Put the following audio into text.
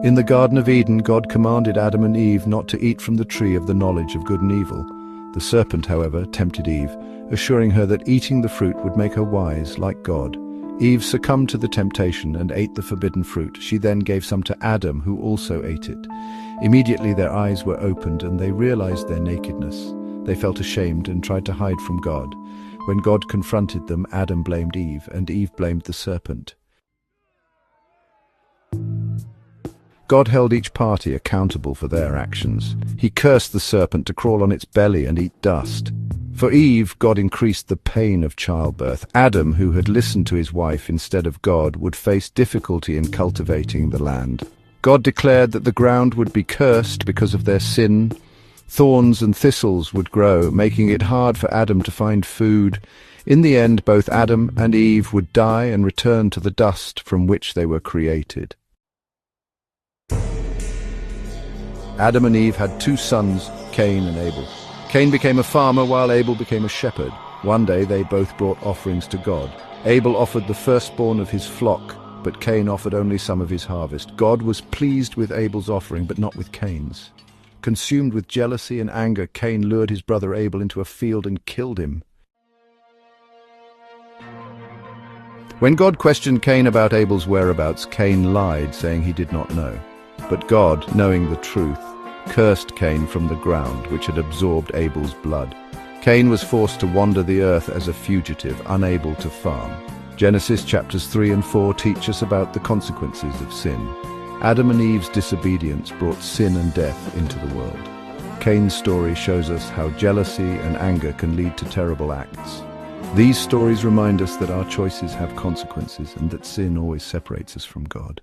In the Garden of Eden, God commanded Adam and Eve not to eat from the tree of the knowledge of good and evil. The serpent, however, tempted Eve, assuring her that eating the fruit would make her wise, like God. Eve succumbed to the temptation and ate the forbidden fruit. She then gave some to Adam, who also ate it. Immediately their eyes were opened and they realized their nakedness. They felt ashamed and tried to hide from God. When God confronted them, Adam blamed Eve, and Eve blamed the serpent. God held each party accountable for their actions. He cursed the serpent to crawl on its belly and eat dust. For Eve, God increased the pain of childbirth. Adam, who had listened to his wife instead of God, would face difficulty in cultivating the land. God declared that the ground would be cursed because of their sin. Thorns and thistles would grow, making it hard for Adam to find food. In the end, both Adam and Eve would die and return to the dust from which they were created. Adam and Eve had two sons, Cain and Abel. Cain became a farmer while Abel became a shepherd. One day they both brought offerings to God. Abel offered the firstborn of his flock, but Cain offered only some of his harvest. God was pleased with Abel's offering, but not with Cain's. Consumed with jealousy and anger, Cain lured his brother Abel into a field and killed him. When God questioned Cain about Abel's whereabouts, Cain lied, saying he did not know. But God, knowing the truth, cursed Cain from the ground, which had absorbed Abel's blood. Cain was forced to wander the earth as a fugitive, unable to farm. Genesis chapters 3 and 4 teach us about the consequences of sin. Adam and Eve's disobedience brought sin and death into the world. Cain's story shows us how jealousy and anger can lead to terrible acts. These stories remind us that our choices have consequences and that sin always separates us from God.